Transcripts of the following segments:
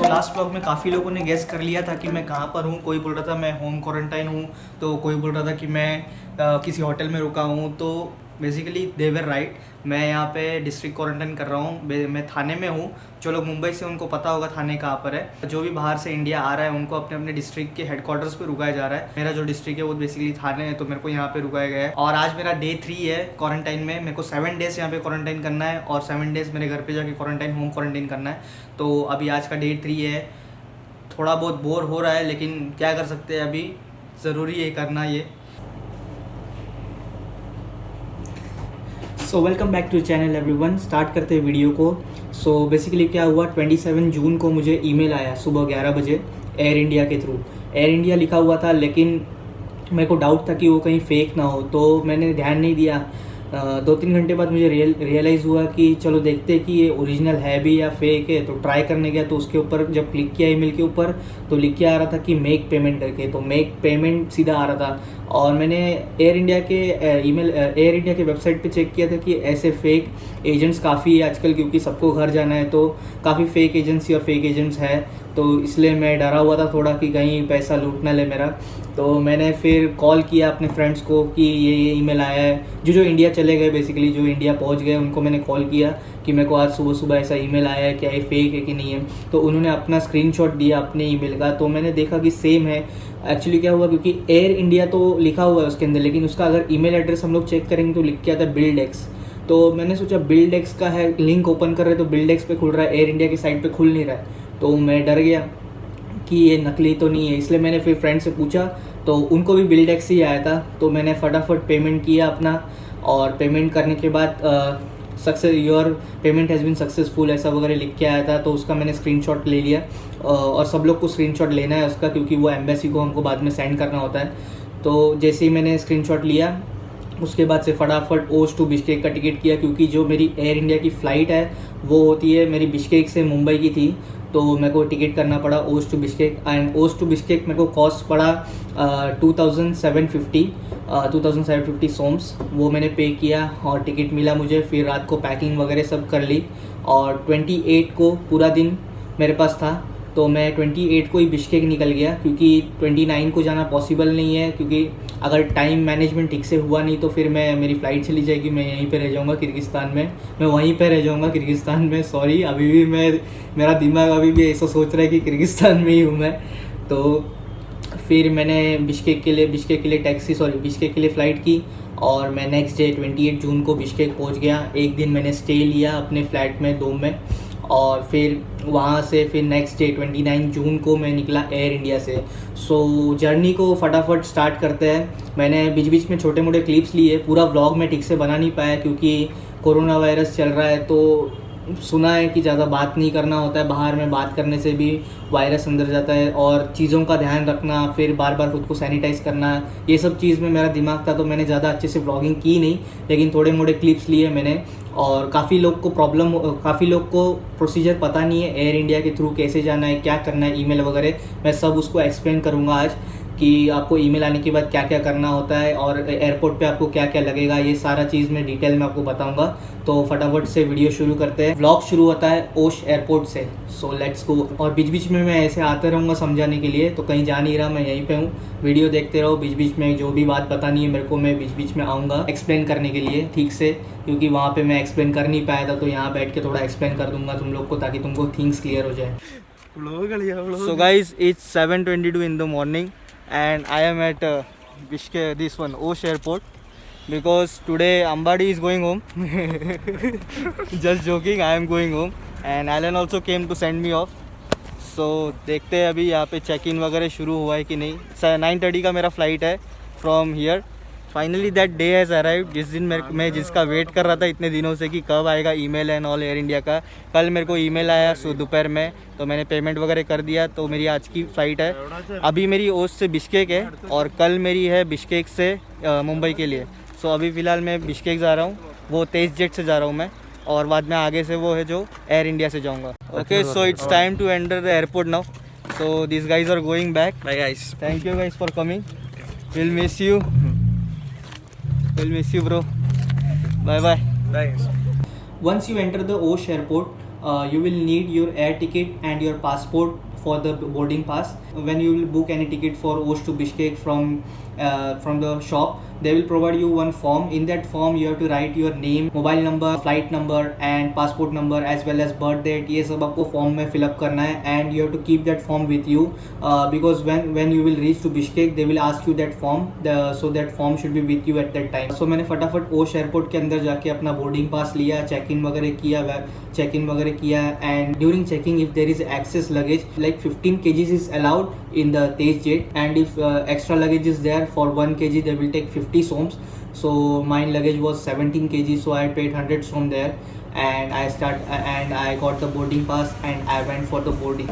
Last blog में काफ़ी लोगों ने गेस कर लिया था कि मैं कहाँ पर हूँ। कोई बोल रहा था मैं होम क्वारंटाइन हूँ, तो कोई बोल रहा था कि मैं किसी होटल में रुका हूँ। तो बेसिकली दे वर राइट। मैं यहाँ पे डिस्ट्रिक्ट क्वारंटाइन कर रहा हूँ। मैं थाने में हूँ। जो लोग मुंबई से उनको पता होगा थाने कहाँ पर है। जो भी बाहर से इंडिया आ रहा है उनको अपने अपने डिस्ट्रिक्ट के हेडक्वार्टर्स पे रुकाया जा रहा है। मेरा जो डिस्ट्रिक्ट है वो बेसिकली थाने है, तो मेरे को यहाँ पे रुकाया गया है। और आज मेरा डे 3 है क्वारंटाइन में। मेरे को 7 डेज यहाँ पे क्वारंटाइन करना है और 7 डेज मेरे घर पे जाके क्वारंटाइन होम क्वारंटाइन करना है। तो अभी आज का डे 3 है। थोड़ा बहुत बोर हो रहा है लेकिन क्या कर सकते हैं, अभी ज़रूरी है करना ये। So welcome back to channel everyone. Start करते हैं वीडियो को। सो बेसिकली क्या हुआ, 27 जून को मुझे ईमेल आया सुबह 11 बजे एयर इंडिया के थ्रू। एयर इंडिया लिखा हुआ था लेकिन मेरे को डाउट था कि वो कहीं फेक ना हो, तो मैंने ध्यान नहीं दिया। 2-3 घंटे बाद मुझे रियलाइज़ हुआ कि चलो देखते हैं कि ये ओरिजिनल है भी या फेक है। तो ट्राई करने गया तो उसके ऊपर जब क्लिक किया ईमेल के ऊपर तो लिख के आ रहा था कि मेक पेमेंट करके, तो मेक पेमेंट सीधा आ रहा था। और मैंने एयर इंडिया के वेबसाइट पे चेक किया था कि ऐसे फेक एजेंट्स काफ़ी है आजकल, क्योंकि सबको घर जाना है तो काफ़ी फेक एजेंसी और फेक एजेंट्स है। तो इसलिए मैं डरा हुआ था थोड़ा कि कहीं पैसा लूट ना ले मेरा। तो मैंने फिर कॉल किया अपने फ्रेंड्स को कि ये ईमेल आया है। जो इंडिया चले गए, बेसिकली जो इंडिया पहुंच गए, उनको मैंने कॉल किया कि मेरे को आज सुबह सुबह ऐसा ईमेल आया है, क्या ये फेक है कि नहीं है। तो उन्होंने अपना स्क्रीनशॉट दिया अपने ईमेल का, तो मैंने देखा कि सेम है। एक्चुअली क्या हुआ, क्योंकि एयर इंडिया तो लिखा हुआ है उसके अंदर, लेकिन उसका अगर ईमेल एड्रेस हम लोग चेक करेंगे तो लिख के आता है बिल्डेक्स। तो मैंने सोचा बिल्डेक्स का है, लिंक ओपन कर रहे तो बिल्डेक्स पे खुल रहा है, एयर इंडिया की साइट पे खुल नहीं रहा है। तो मैं डर गया कि ये नकली तो नहीं है, इसलिए मैंने फिर फ्रेंड से पूछा तो उनको भी बिल्डेक्स ही आया था। तो मैंने फटाफट पेमेंट किया अपना, और पेमेंट करने के बाद success your payment has been successful ऐसा वगैरह लिख के आया था। तो उसका मैंने स्क्रीनशॉट ले लिया, और सब लोग को स्क्रीनशॉट लेना है उसका, क्योंकि वो एम्बेसी को हमको बाद में सेंड करना होता है। तो जैसे ही मैंने स्क्रीनशॉट लिया उसके बाद से फटाफट ओस्ट टू बिश्केक का टिकट किया, क्योंकि जो मेरी एयर इंडिया की फ़्लाइट है वो होती है, मेरी बिश्केक से मुंबई की थी, तो मेरे को टिकट करना पड़ा Osh to Bishkek. And Osh to Bishkek मेरे को कॉस्ट पड़ा 2750 सोम्स, वो मैंने पे किया और टिकट मिला मुझे। फिर रात को पैकिंग वगैरह सब कर ली, और 28 को पूरा दिन मेरे पास था, तो मैं 28 को ही बिश्केक निकल गया, क्योंकि 29 को जाना पॉसिबल नहीं है, क्योंकि अगर टाइम मैनेजमेंट ठीक से हुआ नहीं तो फिर मेरी फ़्लाइट चली जाएगी, मैं यहीं पे रह जाऊँगा किर्गिस्तान में। मैं वहीं पे रह जाऊँगा किर्गिस्तान में। सॉरी, अभी भी मेरा दिमाग अभी भी ऐसा सोच रहा है कि किर्गिस्तान में ही हूँ मैं। तो फिर मैंने बिश्केक के लिए बिश्केक के लिए फ़्लाइट की, और मैं नेक्स्ट डे 28 जून को बिश्केक पहुँच गया। एक दिन मैंने स्टे लिया अपने फ्लैट में डोम में, और फिर वहाँ से फिर नेक्स्ट डे 29 जून को मैं निकला एयर इंडिया से। सो जर्नी को फटाफट स्टार्ट करते हैं। मैंने बीच बीच में छोटे मोटे क्लिप्स लिए, पूरा व्लॉग मैं ठीक से बना नहीं पाया क्योंकि कोरोना वायरस चल रहा है। तो सुना है कि ज़्यादा बात नहीं करना होता है, बाहर में बात करने से भी वायरस अंदर जाता है, और चीज़ों का ध्यान रखना, फिर बार बार खुद को सैनिटाइज़ करना, ये सब चीज़ में मेरा दिमाग था। तो मैंने ज़्यादा अच्छे से व्लॉगिंग की नहीं, लेकिन थोड़े मोटे क्लिप्स लिए मैंने। और काफ़ी लोग को प्रोसीजर पता नहीं है एयर इंडिया के थ्रू कैसे जाना है, क्या करना है, ईमेल वगैरह। मैं सब उसको एक्सप्लेन करूँगा आज कि आपको ईमेल आने के बाद क्या क्या करना होता है, और एयरपोर्ट पे आपको क्या क्या लगेगा, ये सारा चीज़ मैं डिटेल में आपको बताऊंगा। तो फटाफट से वीडियो शुरू करते हैं। व्लॉग शुरू होता है ओश एयरपोर्ट से। So let's go. और बीच बीच में मैं ऐसे आते रहूँगा समझाने के लिए, तो कहीं जा नहीं रहा, मैं यहीं पे हूँ। वीडियो देखते रहो, बीच बीच में जो भी बात पता नहीं है मेरे को, मैं बीच बीच में आऊँगा एक्सप्लेन करने के लिए ठीक से, क्योंकि वहाँ पर मैं एक्सप्लेन कर नहीं पाया था। तो यहाँ बैठ के थोड़ा एक्सप्लेन कर दूँगा तुम लोग को, ताकि तुमको थिंग्स क्लियर हो जाए। So guys, it's 7:22 in the morning and I am at Osh airport, because today Ambadi is going home. Just joking, I am going home and Alan also came to send me off. So देखते हैं अभी यहाँ पे check in वगैरह शुरू हुआ है कि नहीं। 9:30 का मेरा फ़्लाइट है from here. Finally that day has arrived, जिस दिन मैं जिसका वेट कर रहा था इतने दिनों से कि कब आएगा email and all air India का। कल मेरे को ईमेल आया दोपहर में, तो मैंने पेमेंट वगैरह कर दिया। तो मेरी आज की फ़्लाइट है। अभी मेरी ओस्ट से बिश्केक है, और कल मेरी है बिश्केक से मुंबई के लिए। सो अभी फ़िलहाल मैं बिश्केक जा रहा हूँ, वो तेज़ जेट से जा रहा हूँ मैं, और बाद में आगे से वो है जो एयर इंडिया से जाऊँगा। Okay, so it's time to enter the airport now. So this guys are going back. Bye guys, thank you guys for coming, will miss you bro. Bye bye. Bye. Once you enter the Osh airport, you will need your air ticket and your passport for the boarding pass. When you will book any ticket for Osh to Bishkek from the shop, they will provide you one form. In that form, you have to write your name, mobile number, flight number, and passport number as well as birth date. ये सब आपको form में fill up करना है and you have to keep that form with you because when you will reach to Bishkek, they will ask you that form. So that form should be with you at that time. So मैंने फटाफट ओश airport के अंदर जाके अपना boarding pass लिया, check in वगैरह किया and during checking if there is excess luggage like 15 kgs is allowed in the Tej jet and if extra luggage is there for 1 kg they will take 50 soms. So my luggage was 17 kg, so I paid 100 som there and I got the boarding pass and I went for the boarding.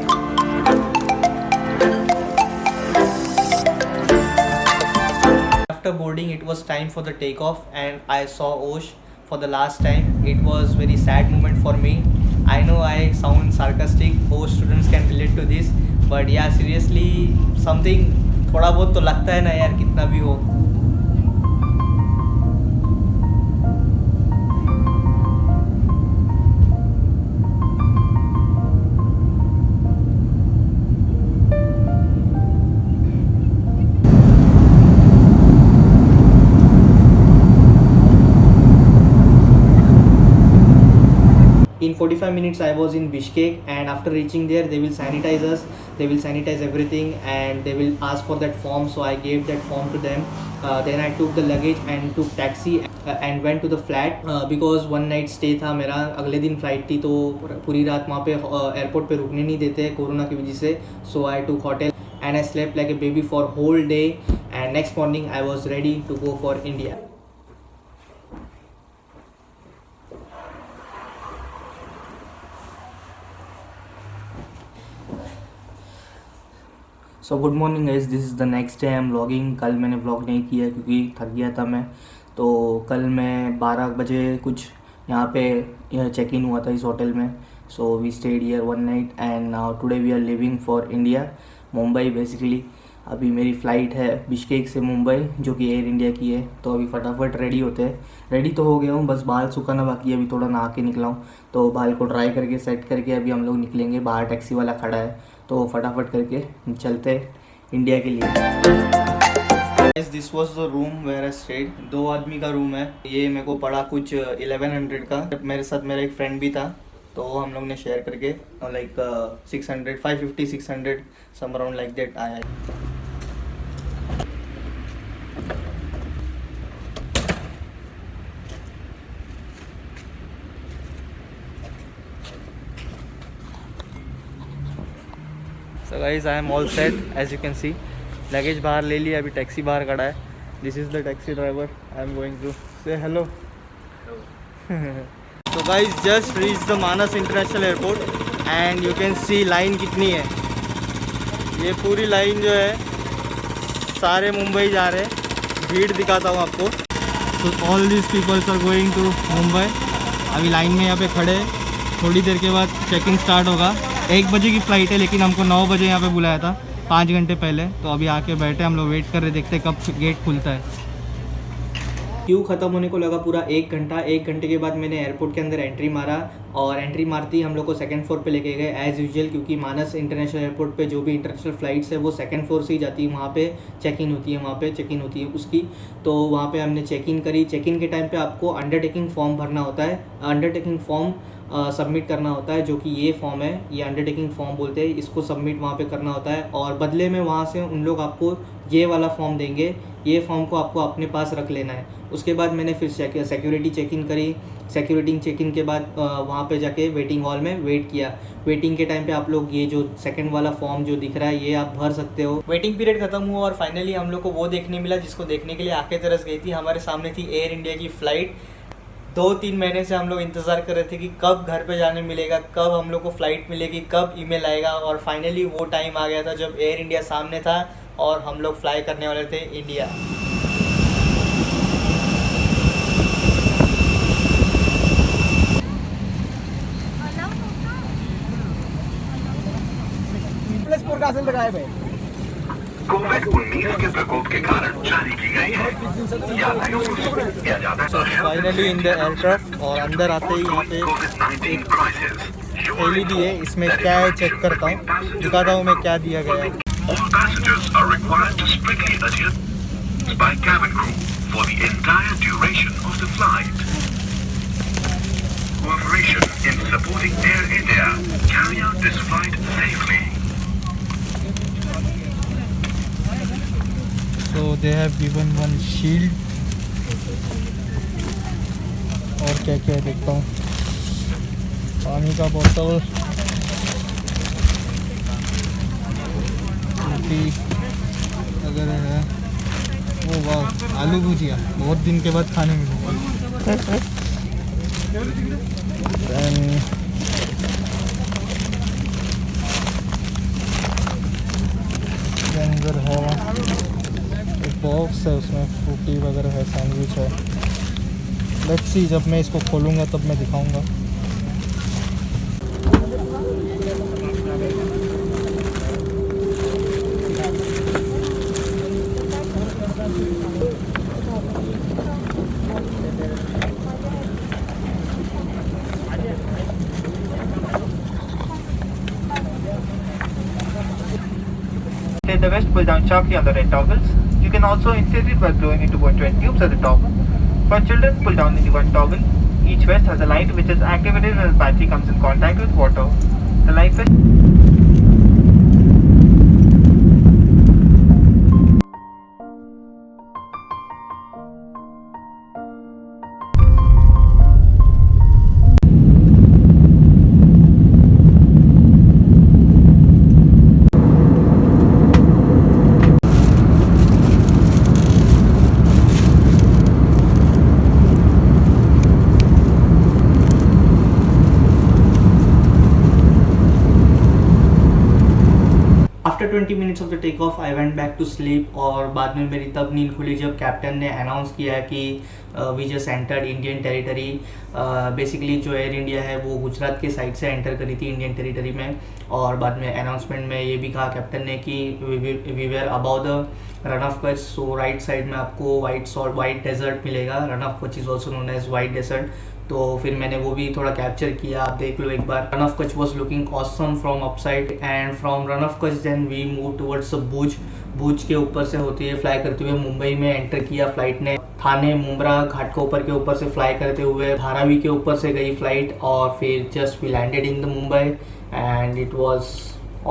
After boarding it was time for the takeoff and I saw Osh for the last time. It was very sad moment for me. I know I sound sarcastic, Osh students can relate to this, but yeah seriously something थोड़ा बहुत तो लगता है ना यार, कितना भी हो. In 45 minutes I was in Bishkek and after reaching there they will sanitize us, they will sanitize everything and they will ask for that form, so I gave that form to them. Then I took the luggage and took taxi and went to the flat because one night stay था मेरा, अगले दिन flight थी तो पूरी रात वहाँ पे एयरपोर्ट पे रुकने नहीं देते कोरोना की वजह से. So I took hotel and I slept like a baby for whole day and next morning I was ready to go for India. So good morning guys, this is the next day I am vlogging. कल मैंने vlog नहीं किया क्योंकि थक गया था मैं. तो कल मैं 12 बजे कुछ यहाँ पे चेक इन हुआ था इस होटल में. So we stayed here one night and now today we are living for India, Mumbai basically. अभी मेरी फ़्लाइट है बिश्केक से मुंबई जो कि एयर इंडिया की है. तो अभी फटाफट रेडी होते हैं. रेडी तो हो गया हूँ, बस बाल सुखाना बाकी है. अभी थोड़ा नहा के निकला हूँ तो बाल को ड्राई करके सेट करके अभी हम लोग निकलेंगे. बाहर टैक्सी वाला खड़ा है तो फटाफट करके चलते इंडिया के लिए. This was the room where I stayed. 2 आदमी का रूम है ये. मेरे को पड़ा कुछ 1100 का. मेरे साथ मेरा एक फ्रेंड भी था तो हम लोग ने शेयर करके like 600 550 600 some around like that आया. So guys, I am all set as you can see. Luggage बाहर ले लिया, अभी टैक्सी बाहर खड़ा है. This is the taxi driver. I am going to say hello. तो guys just reach the Manas international airport and you can see line कितनी है. ये पूरी लाइन जो है सारे मुंबई जा रहे हैं. भीड़ दिखाता हूँ आपको. तो all this peoples are going to Mumbai. अभी लाइन में यहाँ पे खड़े. थोड़ी देर के बाद चेकिंग स्टार्ट होगा. 1 बजे की फ़्लाइट है लेकिन हमको 9 बजे यहाँ पे बुलाया था 5 घंटे पहले. तो अभी आके बैठे हम लोग वेट कर रहे, देखते कब गेट खुलता है. क्यू ख़त्म होने को लगा पूरा 1 घंटा. 1 घंटे के बाद मैंने एयरपोर्ट के अंदर एंट्री मारा और एंट्री मारती ही हम लोग को सेकंड फ्लोर पे लेके गए एज़ यूजुअल, क्योंकि मानस इंटरनेशनल एयरपोर्ट पे जो भी इंटरनेशनल फ़्लाइट्स है वो सेकंड फ्लोर से ही जाती है. वहाँ पे चेक इन होती है उसकी. तो वहाँ पे हमने चेक इन करी. चेक इन के टाइम पे आपको अंडरटेकिंग फॉर्म भरना होता है. अंडरटेकिंग फॉर्म सबमिट करना होता है जो कि ये फॉर्म है, ये अंडरटेकिंग फॉर्म बोलते हैं. इसको सबमिट वहाँ पे करना होता है और बदले में वहाँ से उन लोग आपको ये वाला फॉर्म देंगे. ये फॉर्म को आपको अपने पास रख लेना है. उसके बाद मैंने फिर सिक्योरिटी चेक इन करी. सिक्योरिटी चेक इन के बाद वहाँ पे जाके वेटिंग हॉल में वेट किया. वेटिंग के टाइम पे आप लोग ये जो सेकंड वाला फॉर्म जो दिख रहा है ये आप भर सकते हो. वेटिंग पीरियड खत्म हुआ और फाइनली हम लोग को वो देखने मिला जिसको देखने के लिए आंखें तरस गई थी. हमारे सामने थी एयर इंडिया की फ़्लाइट. 2-3 महीने से हम लोग इंतज़ार कर रहे थे कि कब घर पे जाने मिलेगा, कब हम लोग को फ़्लाइट मिलेगी, कब ईमेल आएगा. और फाइनली वो टाइम आ गया था जब एयर इंडिया सामने था और हम लोग फ्लाई करने वाले थे इंडिया. कोविड-19 के प्रकोप के कारण जारी की गई है। फाइनली इन द एयरक्राफ्ट और अंदर आते ही यहाँ पे LED है, इसमें क्या है चेक करता हूँ, दिखाता हूँ मैं क्या दिया गया है। All passengers are required to strictly adhere by cabin crew for the entire duration of the flight. Cooperation in supporting Air India carry out this flight safely. So they have given one shield और क्या क्या देखता हूँ, पानी का बोतल, रोटी वगैरह है। वो वाह, आलू भुजिया बहुत दिन के बाद खाने मिलेगा। अंदर है एक बॉक्स है, उसमें फ्रूटी वगैरह है, सैंडविच है। लेट्स सी, जब मैं इसको खोलूँगा तब मैं दिखाऊँगा। The west pull down sharply on the red toggles. You can also inflate it by blowing into one 20 tubes at the top. For children, pull down the one toggle. Each vest has a light which is activated when the battery comes in contact with water. The light vest after 20 minutes of the take off I went back to sleep. और बाद में मेरी तब नींद खुली जब captain ने announce किया कि we just entered Indian territory. Basically जो एयर इंडिया है वो गुजरात के साइड से एंटर करी थी इंडियन टेरिटरी में। और बाद में अनाउंसमेंट में ये भी कहा कैप्टन ने कि we were about the Rann of Kutch. So right side में आपको वाइट डेजर्ट मिलेगा। Rann of Kutch is also known as white desert. तो फिर मैंने वो भी थोड़ा कैप्चर किया, आप देख लो एक बार। Rann of Kutch was looking awesome from upside and from Rann of Kutch then we move towards Bhuj. Bhuj के ऊपर से होती है फ्लाई करते हुए मुंबई में एंटर किया फ्लाइट ने। थाने मुंब्रा घाट के ऊपर से फ्लाई करते हुए धारावी के ऊपर से गई फ्लाइट और फिर just we landed in the Mumbai and it was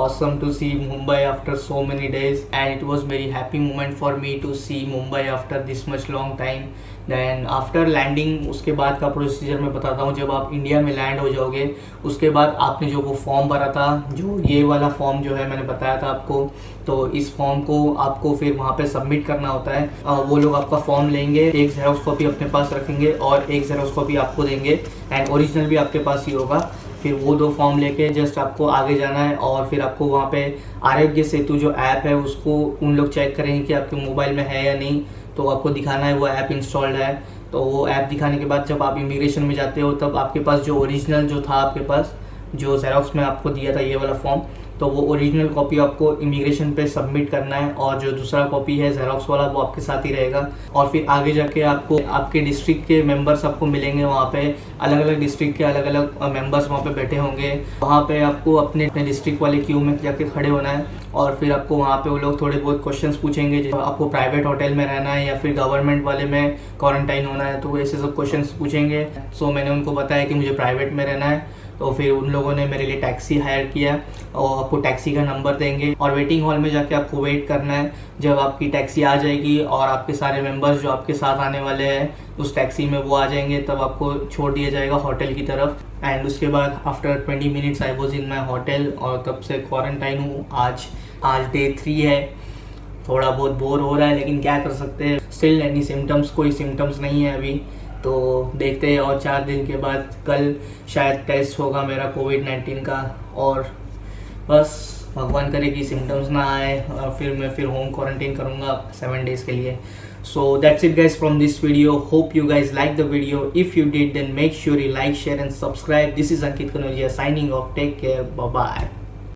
awesome to see Mumbai after so many days and it was very happy moment for me to see Mumbai after this much long time. Then after landing उसके बाद का procedure मैं बताता हूँ। जब आप India में land हो जाओगे उसके बाद आपने जो वो फॉर्म भरा था, जो ये वाला फॉर्म जो है मैंने बताया था आपको, तो इस फॉर्म को आपको फिर वहाँ पे सबमिट करना होता है। वो लोग आपका फॉर्म लेंगे, एक जेरोक्स कॉपी अपने पास रखेंगे और एक जेरोक्स कॉपी आपको देंगे एंड ओरिजिनल भी आपके पास ही होगा। फिर वो 2 फॉर्म लेके जस्ट आपको आगे जाना है और फिर आपको वहाँ पे आरोग्य सेतु जो ऐप है उसको उन लोग चेक करेंगे कि आपके मोबाइल में है या नहीं, तो आपको दिखाना है वो ऐप इंस्टॉल्ड है। तो वो ऐप दिखाने के बाद जब आप इमिग्रेशन में जाते हो तब आपके पास जो ओरिजिनल जो था आपके पास जो जेरोक्स में आपको दिया था ये वाला फॉर्म, तो वो ओरिजिनल कॉपी आपको इमिग्रेशन पे सबमिट करना है और जो दूसरा कॉपी है जेरोक्स वाला वो आपके साथ ही रहेगा। और फिर आगे जाके आपको आपके डिस्ट्रिक्ट के मेंबर्स आपको मिलेंगे, वहाँ पे अलग अलग डिस्ट्रिक्ट के अलग अलग मेंबर्स वहाँ पे बैठे होंगे। वहाँ पे आपको अपने डिस्ट्रिक्ट वाले क्यू में जाके खड़े होना है और फिर आपको वहाँ पे वो लोग थोड़े बहुत क्वेश्चंस पूछेंगे, जो आपको प्राइवेट होटल में रहना है या फिर गवर्नमेंट वाले में क्वारंटाइन होना है, तो ऐसे सब क्वेश्चंस पूछेंगे। सो मैंने उनको बताया कि मुझे प्राइवेट में रहना है, तो फिर उन लोगों ने मेरे लिए टैक्सी हायर किया और आपको टैक्सी का नंबर देंगे और वेटिंग हॉल में जाके आपको वेट करना है। जब आपकी टैक्सी आ जाएगी और आपके सारे मेंबर्स जो आपके साथ आने वाले हैं उस टैक्सी में वो आ जाएंगे, तब आपको छोड़ दिया जाएगा होटल की तरफ। एंड उसके बाद after 20 minutes I was in my hotel और तब से क्वारंटाइन हूँ। आज डे 3 है। थोड़ा बहुत बोर हो रहा है लेकिन क्या कर सकते हैं। स्टिल एनी सिम्टम्स, कोई सिम्टम्स नहीं है अभी, तो देखते हैं। और 4 दिन के बाद कल शायद टेस्ट होगा मेरा कोविड-19 का और बस भगवान करे कि सिम्टम्स ना आए और फिर मैं होम क्वारंटाइन करूँगा 7 डेज़ के लिए। So that's it guys from this video. Hope you guys like the video. If you did then make sure you like, share and subscribe. This is Ankit Kanoria signing off. Take care. Bye bye.